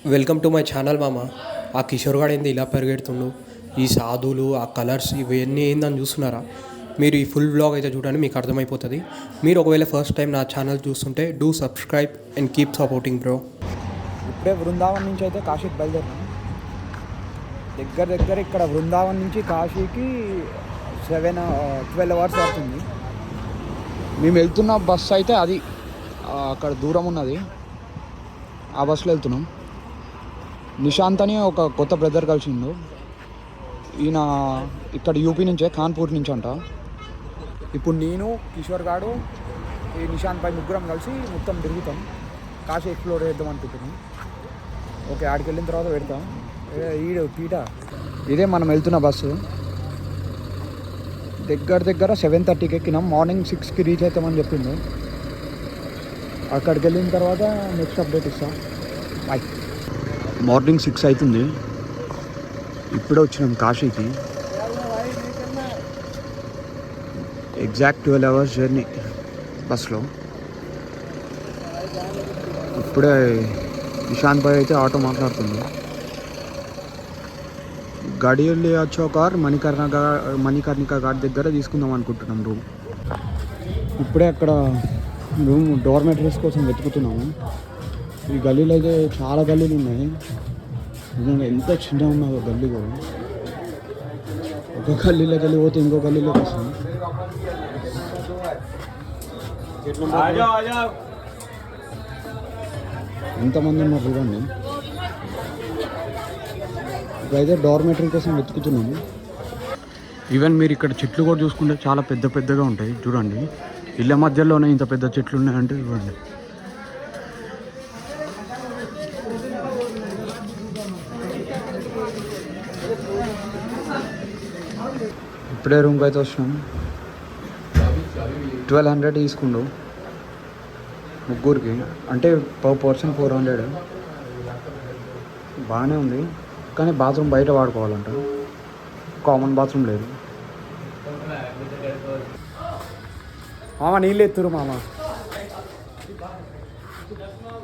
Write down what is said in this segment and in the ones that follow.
Welcome to my channel మామ. ఆ కిషోర్ గాడు ఏంది ఇలా పరిగెడుతుండు, ఈ సాధువులు ఆ కలర్స్ ఇవన్నీ ఏందని చూస్తున్నారా? మీరు ఈ ఫుల్ వ్లాగ్ అయితే చూడండి, మీకు అర్థమైపోతుంది. మీరు ఒకవేళ ఫస్ట్ టైం నా ఛానల్ చూస్తుంటే do subscribe and keep supporting bro. ఇప్పుడే బృందావన్ నుంచి అయితే కాశీకి బయలుదేరినాం. దగ్గర ఇక్కడ బృందావన్ నుంచి కాశీకి 12 అవర్స్ అవుతుంది. మేము వెళ్తున్న బస్సు అయితే అది అక్కడ దూరం ఉన్నది, ఆ బస్సులో వెళ్తున్నాం. నిశాంత్ అని ఒక కొత్త బ్రదర్ కలిసిండు. ఈయన ఇక్కడ యూపీ నుంచే, కాన్పూర్ నుంచి అంట. ఇప్పుడు నేను, కిషోర్ గాడు, ఈ నిశాంత్ పై ముగ్గురం కలిసి మొత్తం తిరుగుతాం, కాశీ ఎక్స్ప్లోర్ చేద్దాం అనుకుంటున్నాం. ఓకే, ఆడికి వెళ్ళిన తర్వాత పెడతాం. ఇదే మనం వెళ్తున్న బస్సు. దగ్గర 7:30కి ఎక్కినాం. మార్నింగ్ 6కి రీచ్ అవుతామని చెప్పిండు. అక్కడికి వెళ్ళిన తర్వాత నెక్స్ట్ అప్డేట్ ఇస్తాం. బాయ్. మార్నింగ్ 6 అవుతుంది. ఇప్పుడే వచ్చినాం కాశీకి. ఎగ్జాక్ట్ 12 అవర్స్ జర్నీ బస్లో. ఇప్పుడే నిశాంత్ భాయ్ అయితే ఆటో మాట్లాడుతుంది. గడియల్లి చౌకార్ మణికర్ణిక ఘాట్ దగ్గర తీసుకుందాం అనుకుంటున్నాం రూమ్. ఇప్పుడే అక్కడ రూమ్ డార్మెటరీస్ కోసం వెతుకుతున్నాము. ఈ గల్లీలో అయితే చాలా గల్లీలు ఉన్నాయి. ఎంత చిన్న ఉన్నదో గల్లీ కూడా. ఒక గల్లీలోకి వెళ్ళి పోతే ఇంకో గల్లీలోకి వస్తుంది. ఎంతమంది ఉన్నారు చూడండి. ఇప్పుడైతే డార్మెటరీ కోసం వెతుకుతున్నాము. ఈవెన్ మీరు ఇక్కడ చెట్లు కూడా చూసుకుంటే చాలా పెద్దగా ఉంటాయి చూడండి. ఇళ్ళ మధ్యలోనే ఇంత పెద్ద చెట్లు ఉన్నాయంటే చూడండి. ఇప్పుడే రూమ్కి అయితే వచ్చినాం. 1200 తీసుకుండు ముగ్గురికి, అంటే పర్ పర్సన్ 400. బాగానే ఉంది, కానీ బాత్రూమ్ బయట వాడుకోవాలంట, కామన్ బాత్రూమ్ లేదు. మామ నీళ్ళు ఎత్తురు మామ.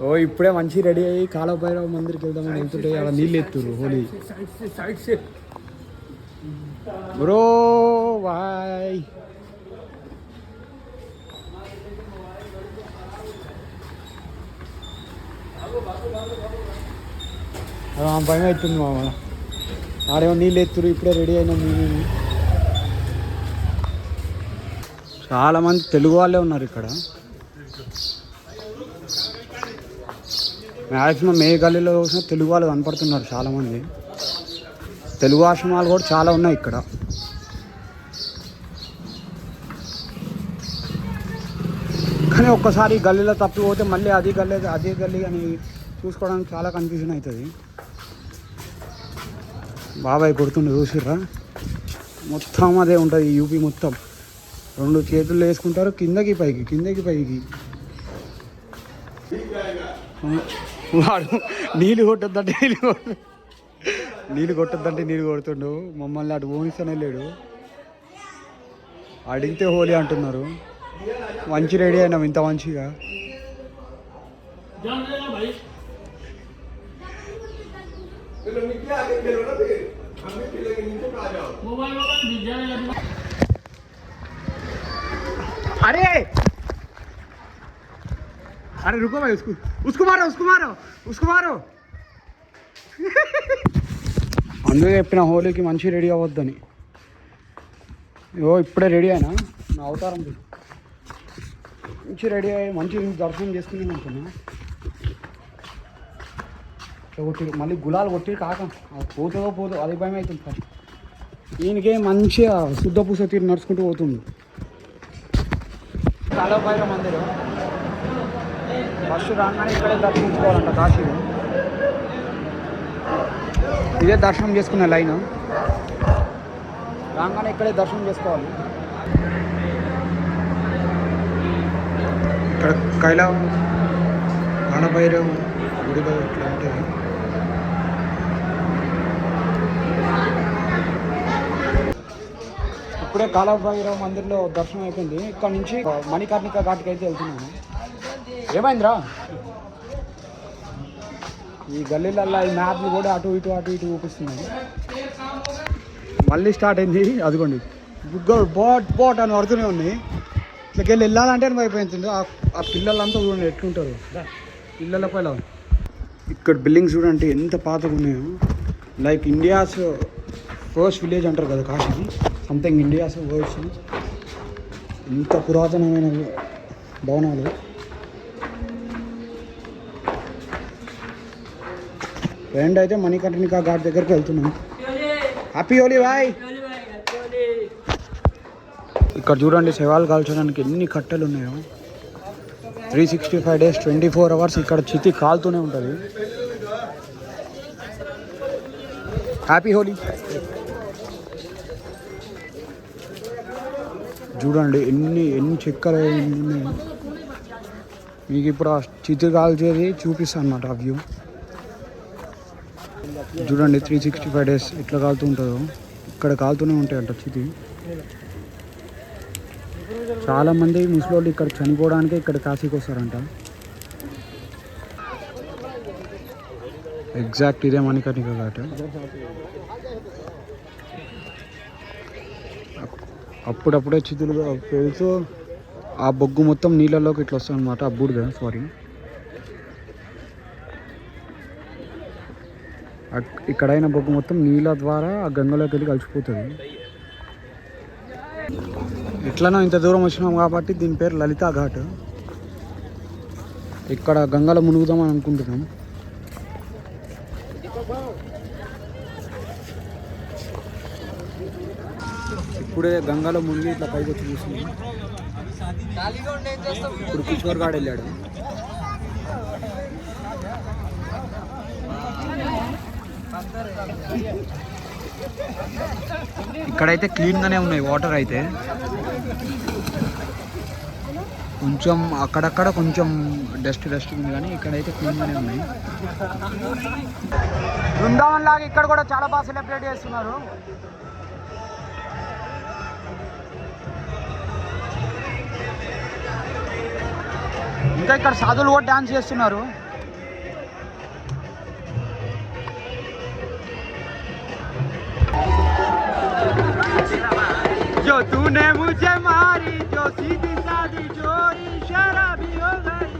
ఓ ఇప్పుడే మంచి రెడీ అయ్యి కాలభైరవ మందిరికి వెళ్దామని వెళ్తుంటే అలా నీళ్ళు ఎత్తురు. Holi bro bye. భయం అవుతుంది మామ. ఆడేమో నీళ్ళు ఎత్తురు, ఇప్పుడే రెడీ అయినా. మేము చాలామంది తెలుగు వాళ్ళే ఉన్నారు ఇక్కడ. మ్యాక్సిమం ఏ గల్లీలో చూసినా తెలుగు వాళ్ళు కనపడుతున్నారు చాలామంది. తెలుగు ఆశ్రమాలు కూడా చాలా ఉన్నాయి ఇక్కడ. కానీ ఒక్కసారి గల్లీలో తప్పిపోతే మళ్ళీ అదే గల్లీ అని చూసుకోవడానికి చాలా కన్ఫ్యూజన్ అవుతుంది. బాబాయ్ కొడుతుండే చూసిర్రా, మొత్తం అదే ఉంటుంది యూపీ మొత్తం. 2 చేతులు వేసుకుంటారు, కిందకి పైకి. వాడు నీళ్ళు కొట్టద్దంటే నీళ్ళు కొడుతుండు. మమ్మల్ని అటు పోనిస్తూనే లేడు. అడిగితే హోలీ అంటున్నారు. మంచి రెడీ అయినాం ఇంత మంచిగా. अरे रुको भाई, उसको मारो. అందుకే చెప్పిన హోలీకి మంచి రెడీ అవ్వద్దని. ఇప్పుడే రెడీ అయినా, నా అవతారం మంచి రెడీ అయ్యి మంచి దర్శనం చేసుకుని అనుకున్నా. కొట్టి మళ్ళీ గులాలు కొట్టి కాక పోతుందో అది భయం అవుతుంది. ఫస్ట్ ఈయనకే మంచిగా శుద్ధ పూస తీరు నడుచుకుంటూ పోతుంది. కాలభైరవ మందిరం ఫస్ట్ రాగానే ఇక్కడే దర్శించుకోవాలంట కాశీలో. ఇదే దర్శనం చేసుకునే లైన్. రాగానే ఇక్కడే దర్శనం చేసుకోవాలి. ఇక్కడ కాలభైరవ గుడిలో ఇట్లా ఉంటుంది. ఇప్పుడే కాలభైరవ మందిర్లో దర్శనం అయిపోయింది. ఇక్కడ నుంచి మణికర్ణిక ఘాట్కి అయితే వెళ్తున్నాను. ఏమైందిరా? ఈ గల్లీలల్లో ఈ మ్యాప్లు కూడా అటు ఇటు చూపిస్తున్నాయి. మళ్ళీ స్టార్ట్ అయింది. అదిగోండి బుగ్గలు బోట్ అని పడుతూనే ఉన్నాయి. ఇట్లకి వెళ్ళాలంటే అయిపోయింది. ఆ పిల్లలంతా చూడండి ఎట్లుంటారు పిల్లల పైన. ఇక్కడ బిల్డింగ్స్ చూడండి ఎంత పాతగా ఉన్నాయో. లైక్ ఇండియాస్ ఫస్ట్ విలేజ్ అంటారు కదా కాశీ, సంథింగ్ ఇండియాస్ ఫస్ట్. ఎంత పురాతనమైన భవనాలు. ఫ్రెండ్ అయితే మణికంఠనికా ఘాట్ దగ్గరికి వెళ్తున్నాం. హ్యాపీ హోలీ బాయ్. ఇక్కడ చూడండి శవాలు కాల్చడానికి ఎన్ని కట్టెలు ఉన్నాయో. 365 days 24 hours ఇక్కడ చితి కాలుతూనే ఉంటుంది. హ్యాపీ హోలీ. చూడండి ఎన్ని చెక్కలు ఉన్నాయో. మీకు ఇప్పుడు ఆ చితి కాల్చేది చూపిస్తాను అన్నమాట ఆ వ్యూ. చూడండి 365 days ఎట్లా కాలుతూ ఉంటుందో. ఇక్కడ కాలుతూనే ఉంటాయంట చితి. చాలామంది ముసలోళ్ళు ఇక్కడ చనిపోవడానికి ఇక్కడ కాశీకి వస్తారంట. ఎగ్జాక్ట్ ఇదే మణికర్ణిక ఘాట్. అప్పుడప్పుడే చితులు పెడుతూ ఆ బొగ్గు మొత్తం నీళ్ళలోకి ఇట్లా వస్తుంది అనమాట. ఆ బూడిద సారీ. ఇక్కడైన బొగ్గు మొత్తం నీళ్ళ ద్వారా ఆ గంగలోకి వెళ్ళి కలిసిపోతుంది. ఎట్లనో ఇంత దూరం వచ్చినాం కాబట్టి దీని పేరు లలితా ఘాట్. ఇక్కడ గంగలో మునుగుదామని అనుకుంటున్నాం. ఇప్పుడే గంగలో మునిగి ఇట్లా పైకి వచ్చి చూస్తున్నాం. ఇప్పుడు కిషోర్ గాడు వెళ్ళాడు. ఇక్కడైతే క్లీన్గానే ఉన్నాయి వాటర్. అయితే కొంచెం అక్కడక్కడ కొంచెం డస్ట్ ఉంది, కానీ ఇక్కడైతే క్లీన్గానే ఉన్నాయి. బృందావన్ లాగా ఇక్కడ కూడా చాలా బాగా సెలబ్రేట్ చేస్తున్నారు. ఇంకా ఇక్కడ సాధువులు కూడా డాన్స్ చేస్తున్నారు. जो तूने मुझे मारी, जो सीधी सादी चोरी शराबी हो गई,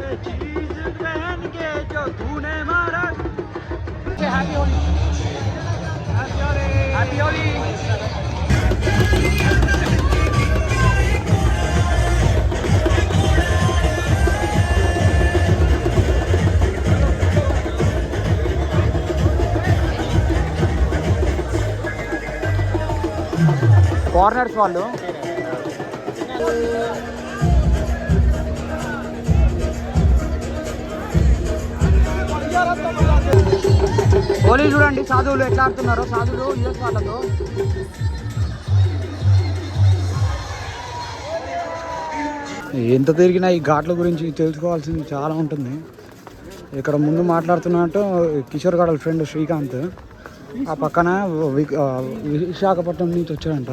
ये चीज पहन के जो तूने मारा. Happy Holi, happy Holi, happy Holi. Foreigners వాళ్ళు. హోలీ చూడండి సాధువులు ఎట్లా ఆడుతున్నారో. సాధువులు యూఎస్ వాళ్ళతో. ఎంత తిరిగినా ఈ ఘాట్ల గురించి తెలుసుకోవాల్సింది చాలా ఉంటుంది. ఇక్కడ ముందు మాట్లాడుతున్నట్టు కిషోర్ గాడు ఫ్రెండ్ శ్రీకాంత్. ఆ పక్కన విశాఖపట్నం నుంచి వచ్చాడంట.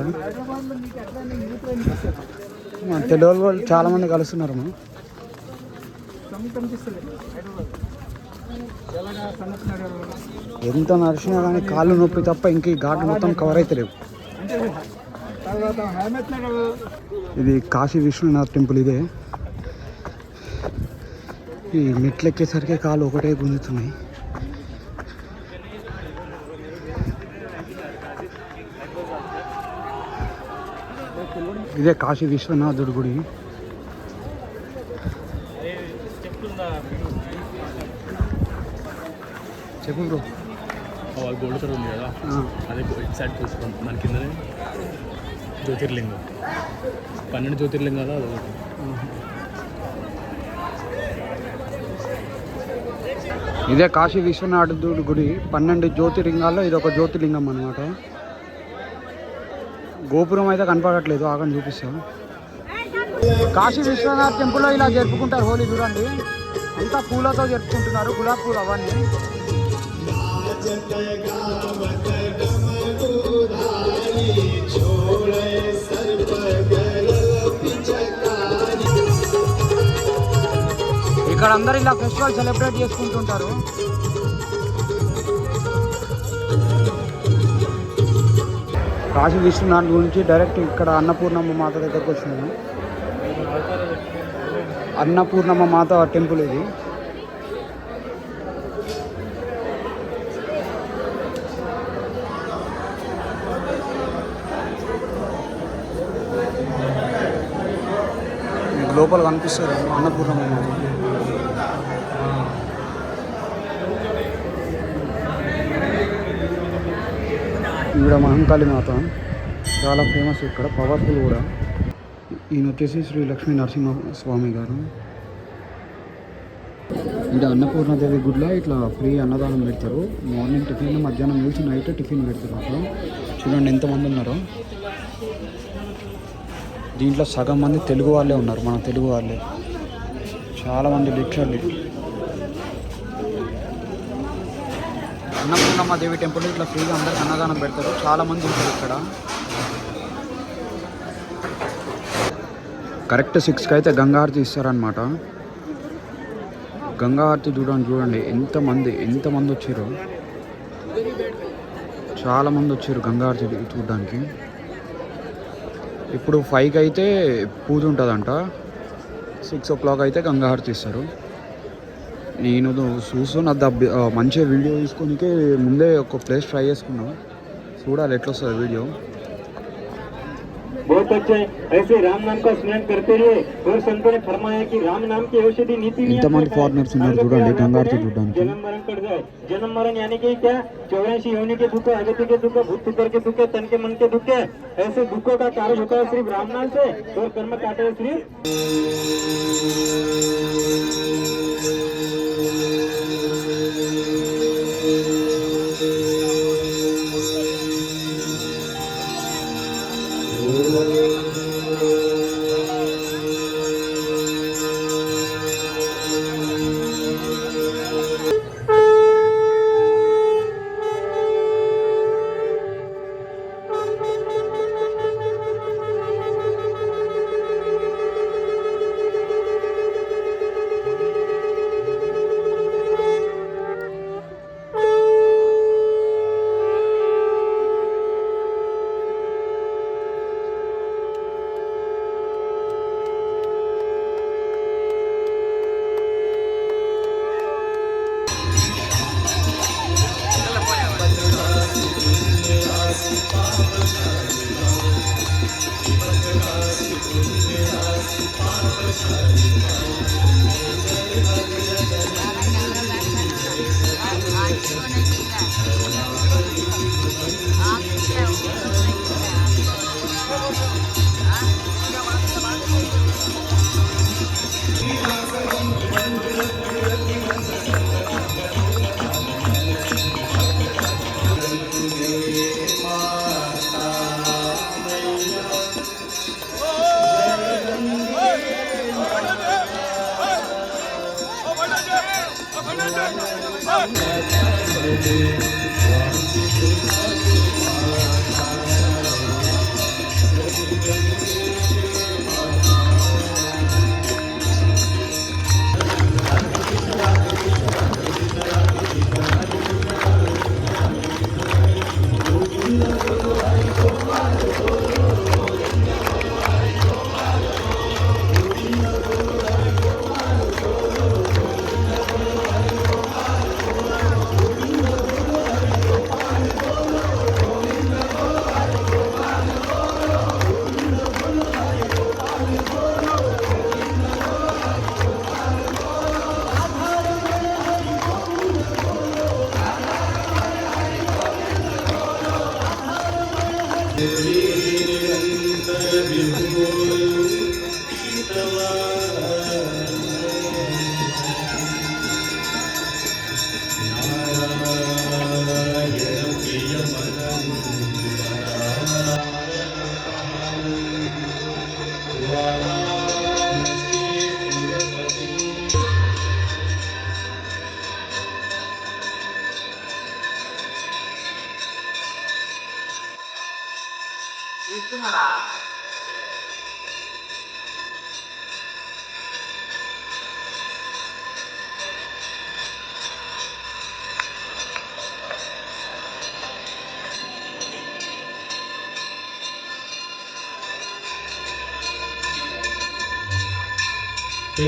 తెలుగు వాళ్ళు చాలామంది కలుస్తున్నారు. ఎంత నడిచినా కానీ కాళ్ళు నొప్పి తప్ప ఇంక ఈ ఘాట్ మొత్తం కవర్ అయితే లేవు. ఇది కాశీ విశ్వనాథ్ టెంపుల్. ఇదే ఈ మెట్లు ఎక్కేసరికి కాళ్ళు ఒకటే గుంజుతున్నాయి. ఇదే కాశీ విశ్వనాథుడి గుడి. చెప్పు బ్రో. గోల్డ్ కలర్ ఉంది కదా, అదే ఇటు సైడ్ చూసుకోండి. మన కిందనే జ్యోతిర్లింగం, 12 జ్యోతిర్లింగాలు అదొకటి. ఇదే కాశీ విశ్వనాథుడి గుడి. 12 జ్యోతిర్లింగాల్లో ఇది ఒక జ్యోతిర్లింగం అన్నమాట. గోపురం అయితే కనపడట్లేదు, ఆగని చూపిస్తా. కాశీ విశ్వనాథ్ టెంపుల్లో ఇలా జరుపుకుంటారు హోలీ. చూడండి అంతా పూలతో జరుపుకుంటున్నారు, గులాబీ పూలు అవన్నీ. ఇక్కడ అందరు ఇలా ఫెస్టివల్ సెలబ్రేట్ చేసుకుంటుంటారు. కాశీ విశ్వనాథ్ గురించి డైరెక్ట్ ఇక్కడ అన్నపూర్ణమ్మ మాత దగ్గరకు వచ్చినాము. అన్నపూర్ణమ్మ మాత టెంపుల్ ఇది. లోపల కనిపిస్తుంది అన్నపూర్ణమ్మ మాత. ఇక్కడ మహంకాళి మాత చాలా ఫేమస్, ఇక్కడ పవర్ఫుల్ కూడా. ఈయన వచ్చేసి శ్రీ లక్ష్మీ నరసింహ స్వామి గారు. ఇక్కడ అన్నపూర్ణదేవి గుడిలో ఇట్లా ఫ్రీ అన్నదానం పెడతారు. మార్నింగ్ టిఫిన్, మధ్యాహ్నం మీల్స్, నైట్ టిఫిన్ పెడతారు. అట్లా చూడండి ఎంతమంది ఉన్నారో. దీంట్లో సగం మంది తెలుగు వాళ్ళే ఉన్నారు, మన తెలుగు వాళ్ళే. చాలామంది లిటరల్లీ. అన్నపూర్ణమ్మ దేవి టెంపుల్ ఇట్లా ఫ్రీగా అందరికి అన్నదానం పెడతారు. చాలామంది ఉంటారు ఇక్కడ. కరెక్ట్ 6కి అయితే గంగా హారతి ఇస్తారనమాట. గంగా హారతి చూడండి ఎంతమంది వచ్చారు. చాలామంది వచ్చారు గంగా హారతి చూడడానికి. ఇప్పుడు 5కి అయితే పూజ ఉంటుందంట. 6 o'clock అయితే గంగా హారతి ఇస్తారు. నేను చూస్తున్న మంచిగా వీడియో తీసుకోనికే ముందే ఒక ప్లేస్ ట్రై చేసుకున్నాను. చూడాలి ఎట్లా వస్తుంది వీడియో. बहुत अच्छे ऐसे राम नाम का स्मरण करते रहिए और संतों ने फरमाया कि राम नाम की औषधि नीति ఎంతమంది ఫారినర్స్ ఉన్నారు చూడండి గంగా హారతి చూడడానికి. जन्म मरण कट जाए. जन्म मरण यानी कि क्या? 84 योनि के दुख, अगति के दुख, भूत पितर के दुख, तन के मन के दुख है. ऐसे दुखों का कारण होता है सिर्फ राम नाम से और कर्म काटे है सिर्फ అక్కడ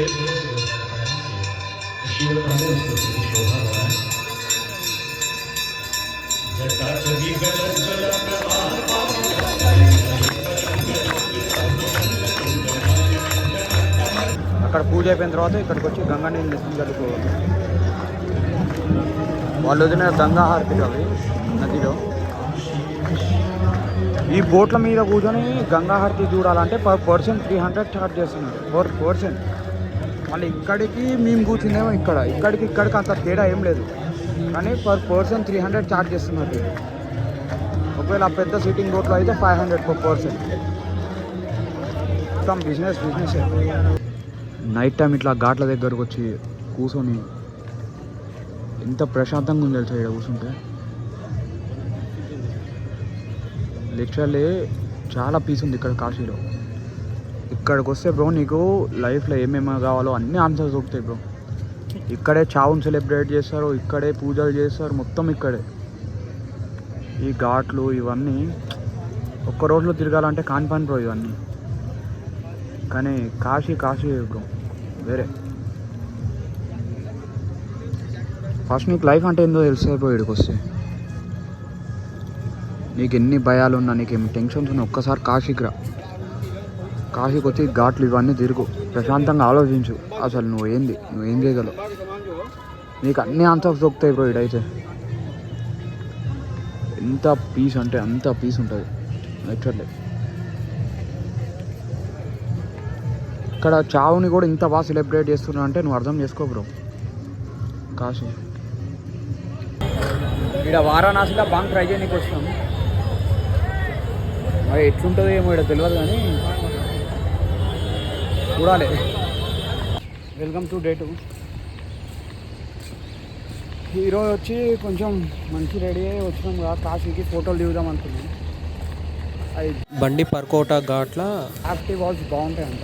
పూజ అయిపోయిన తర్వాత ఇక్కడికి వచ్చి గంగా నీళ్ళు తీసుకుని జరుగుతుంది. వాళ్ళు వదిలిన గంగా హారతి అవి నదిలో. ఈ బోట్ల మీద కూర్చొని గంగా హారతి చూడాలంటే పర్ పర్సన్ 300 ఛార్జ్ చేస్తున్నారు పర్ పర్సన్. మళ్ళీ ఇక్కడికి మేము కూర్చుందేమో ఇక్కడికి అంత తేడా ఏం లేదు, కానీ పర్ పర్సన్ 300 ఛార్జ్ చేస్తున్నారు. ఒకవేళ ఆ పెద్ద సిట్టింగ్ బోట్లో అయితే 500 పర్ పర్సన్. మొత్తం బిజినెస్. నైట్ టైం ఇట్లా ఘాట్ల దగ్గరకు వచ్చి కూర్చొని ఎంత ప్రశాంతంగా ఉంది తెలుసా ఇక్కడ కూర్చుంటే. లిటరల్లీ చాలా పీస్ ఉంది ఇక్కడ కాశీలో. ఇక్కడికి వస్తే బ్రో నీకు లైఫ్లో ఏమేమి కావాలో అన్నీ ఆన్సర్స్ దొరుకుతాయి బ్రో. ఇక్కడే చావును సెలబ్రేట్ చేస్తారు, ఇక్కడే పూజలు చేస్తారు, మొత్తం ఇక్కడే. ఈ ఘాట్లు ఇవన్నీ ఒక్క రోజులో తిరగాలంటే కాని పని బ్రో ఇవన్నీ. కానీ కాశీ బ్రో వేరే. ఫస్ట్ నీకు లైఫ్ అంటే ఏందో తెలుస్తుంది బ్రో ఇక్కడికి వస్తే. నీకు ఎన్ని భయాలు ఉన్నా, నీకు ఎన్ని టెన్షన్స్ ఉన్నా, ఒక్కసారి కాశీకి రా. కాశీకి వచ్చి ఘాట్లు ఇవన్నీ తిరుగు, ప్రశాంతంగా ఆలోచించు అసలు నువ్వేం చేయగలవు. నీకు అన్ని ఆన్సర్స్ దొరుకుతాయి బ్రో ఇడైతే. ఎంత పీస్ అంటే అంత పీస్ ఉంటుంది యాక్చువల్లీ. ఇక్కడ చావుని కూడా ఇంత బాగా సెలబ్రేట్ చేస్తున్నా అంటే నువ్వు అర్థం చేసుకో బ్రో కాశీ. ఇక్కడ వారణాసిలో బాగా ట్రై చేయడానికి వచ్చినాం. మరి ఎట్లుంటుందో ఏమో ఇక్కడ తెలియదు, కానీ చూడాలి. Welcome to day 2. ఈరోజు వచ్చి కొంచెం మంచి రెడీ అయ్యి వచ్చినాం కదా కాశీకి. ఫోటోలు దిగుదాం అనుకున్నాం. అది బండి పర్కోట ఘాట్ల యాక్టివ్ వాల్స్ బాగుంటాయంట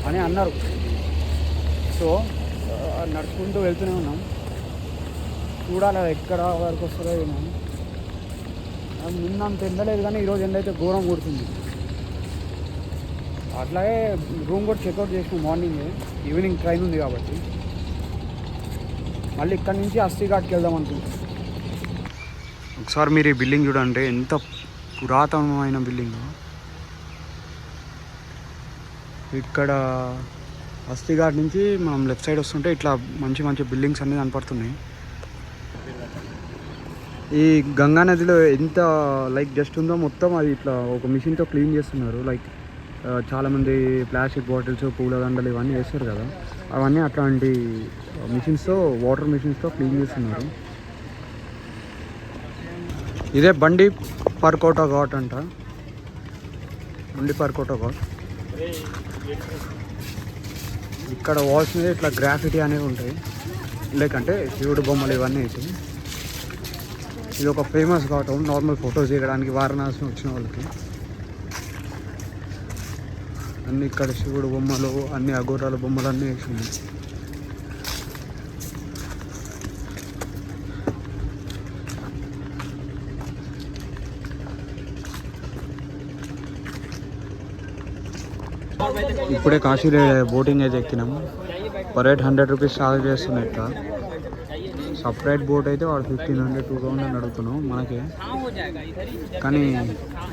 అని అన్నారు. సో నడుచుకుంటూ వెళ్తూనే ఉన్నాం. చూడాలి అది ఎక్కడ వరకు వస్తుందో ఏమో. నిన్న అంత ఎండలేదు, కానీ ఈరోజు ఎండ అయితే ఘోరం కొడుతుంది. అట్లాగే రూమ్ కూడా చెక్అవుట్ చేసినాం మార్నింగ్. ఈవినింగ్ ట్రైన్ ఉంది కాబట్టి మళ్ళీ ఇక్కడి నుంచి అస్థి ఘాట్కి వెళ్దాం అనుకుంటున్నాం. ఒకసారి మీరు ఈ బిల్డింగ్ చూడండి, ఎంత పురాతనమైన బిల్డింగ్. ఇక్కడ అస్థి ఘాట్ నుంచి మనం లెఫ్ట్ సైడ్ వస్తుంటే ఇట్లా మంచి బిల్డింగ్స్ అన్నీ కనపడుతున్నాయి. ఈ గంగా నదిలో ఎంత లైక్ జస్ట్ ఉందో మొత్తం అది ఇట్లా ఒక మిషన్తో క్లీన్ చేస్తున్నారు. లైక్ చాలామంది ప్లాస్టిక్ బాటిల్స్, పూల దండలు ఇవన్నీ వేస్తారు కదా, అవన్నీ అట్లాంటి మిషన్స్తో, వాటర్ మిషన్స్తో క్లీన్ చేస్తున్నారు. ఇదే బండి పర్కోట ఘాట్ అంట. బండి పర్కోట ఘాట్. ఇక్కడ వాల్స్ మీద ఇట్లా గ్రాఫిటీ అనేవి ఉంటాయి, లేకంటే శివుడు బొమ్మలు ఇవన్నీ అయితే. ఇది ఒక ఫేమస్ ఘాట్ నార్మల్ ఫొటోస్ దిగడానికి వారణాసి వచ్చిన వాళ్ళకి. అన్ని ఇక్కడ శివుడు బొమ్మలు, అన్ని అఘోరాల బొమ్మలు అన్నీ వేసింది. ఇప్పుడే కాశీలో బోటింగ్ అయితే ఎక్కినాము. పర్ హెడ్ 100 రూపీస్ ఛార్జ్ చేస్తున్నాయి. ఇట్లా సపరేట్ బోట్ అయితే వాడు 1500, 2000 అని అడుగుతున్నాం మనకి. కానీ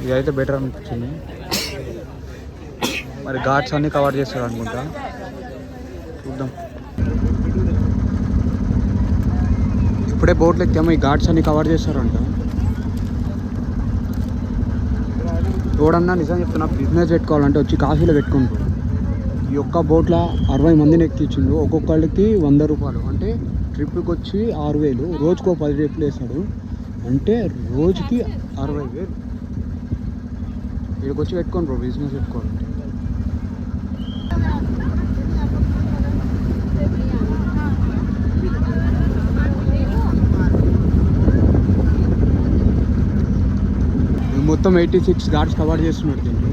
ఇదైతే బెటర్ అనిపించింది. మరి ఘాట్స్ అన్నీ కవర్ చేస్తారు అనుకుంటా, చూద్దాం. ఇప్పుడే బోట్లు ఎక్కాము, ఈ ఘాట్స్ అన్నీ కవర్ చేస్తారంట. ఎవడన్నా నిజం చెప్తున్నా, బిజినెస్ పెట్టుకోవాలంటే వచ్చి కాశీలో పెట్టుకుంటారు. ఈ ఒక్క బోట్లో 60 మందిని ఎక్కించిండు. ఒక్కొక్కళ్ళకి 100 రూపాయలు, అంటే ట్రిప్కి వచ్చి 6000. రోజుకో 10 ట్రిప్లు వేస్తాడు, అంటే రోజుకి 60,000. ఇక్కడికి వచ్చి పెట్టుకోండి బ్రో, బిజినెస్ పెట్టుకోవాలంటే. మొత్తం 86 ఘాట్స్ కవర్ చేస్తున్నాడు దీంట్లో.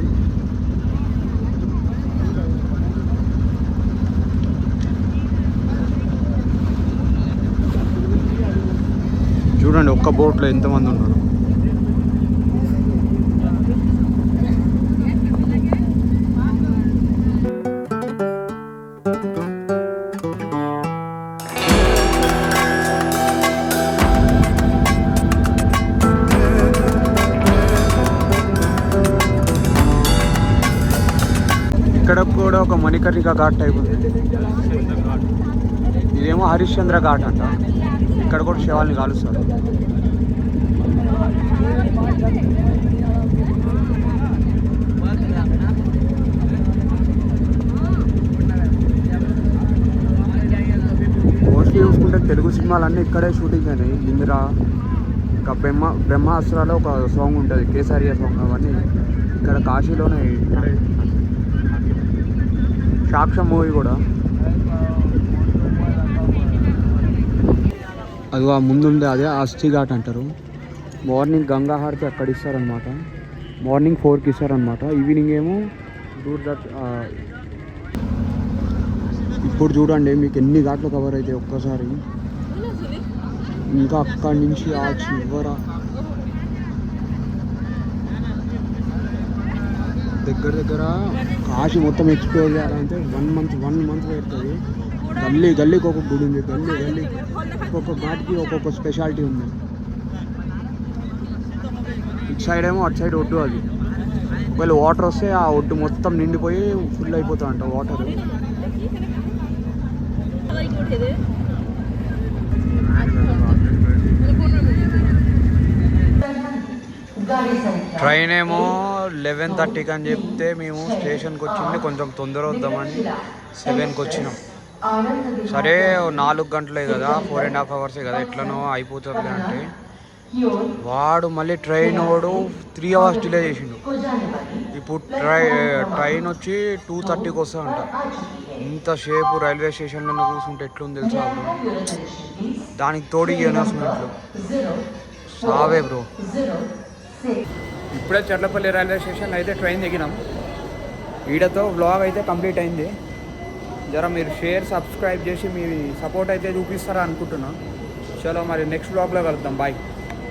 చూడండి ఒక్క బోట్లో ఎంతమంది ఉన్నారు. ఇక్కడ కూడా ఒక మణికర్ణిక ఘాట్ టైప్ ఉంది. ఇదేమో హరిశ్చంద్ర ఘాట్ అంట. ఇక్కడ కూడా శవాల్ని కాలుస్తారు. మోస్ట్లీ చూసుకుంటే తెలుగు సినిమాలన్నీ ఇక్కడే షూటింగ్ అయినాయి. ఇందిరా, ఇంకా బ్రహ్మాస్త్రాలో ఒక సాంగ్ ఉంటుంది, కేసరియా సాంగ్. అవన్నీ ఇక్కడ కాశీలోనే. సాక్ష్యం మూవీ కూడా అది ఆ ముందుండే అదే అస్థి ఘాట్ అంటారు. మార్నింగ్ గంగా హారతి అక్కడ ఇస్తారనమాట. మార్నింగ్ 4కి ఇస్తారనమాట. ఈవినింగ్ ఏమో ఇప్పుడు చూడండి మీకు ఎన్ని ఘాట్లు కవర్ అవుతాయి ఒక్కసారి. ఇంకా అక్కడి నుంచి ఆ చివర దగ్గర కాశీ మొత్తం ఎక్స్ప్లోర్ చేయాలంటే 1 మంత్ పడుతుంది. గల్లీకి ఒక గుడి ఉంది. గల్లీ ఒక్కొక్క ఘాట్కి ఒక్కొక్క స్పెషాలిటీ ఉంది. ఇటు సైడ్ ఏమో అటు సైడ్ ఒడ్డు. అది ఒకవేళ వాటర్ వస్తే ఆ ఒడ్డు మొత్తం నిండిపోయి ఫుల్ అయిపోతా అంట వాటర్. ట్రైన్ ఏమో 11:30కి అని చెప్తే మేము స్టేషన్కి వచ్చింది కొంచెం తొందర వద్దామని 7కి వచ్చినాం. సరే 4 గంటలే కదా, 4.5 అవర్సే కదా, ఎట్లనో అయిపోతుంది అంటే వాడు మళ్ళీ ట్రైన్ 3 అవర్స్ డిలే చేసిండు. ఇప్పుడు ట్రైన్ వచ్చి 2:30కి వస్తుందంట. ఇంతసేపు రైల్వే స్టేషన్లో కూర్చుంటే ఎట్లుంది తెలుసా బ్రో. దానికి తోడి అనౌన్స్మెంట్లు సావే బ్రో. ఇప్పుడే చర్లపల్లి రైల్వే స్టేషన్లో అయితే ట్రైన్ దిగినాం. వీడియోతో వ్లాగ్ అయితే కంప్లీట్ అయింది. జర మీరు షేర్, సబ్స్క్రైబ్ చేసి మీ సపోర్ట్ అయితే చూపిస్తారా అనుకుంటున్నాను. చలో మరి నెక్స్ట్ వ్లాగ్లో కలుద్దాం. బాయ్.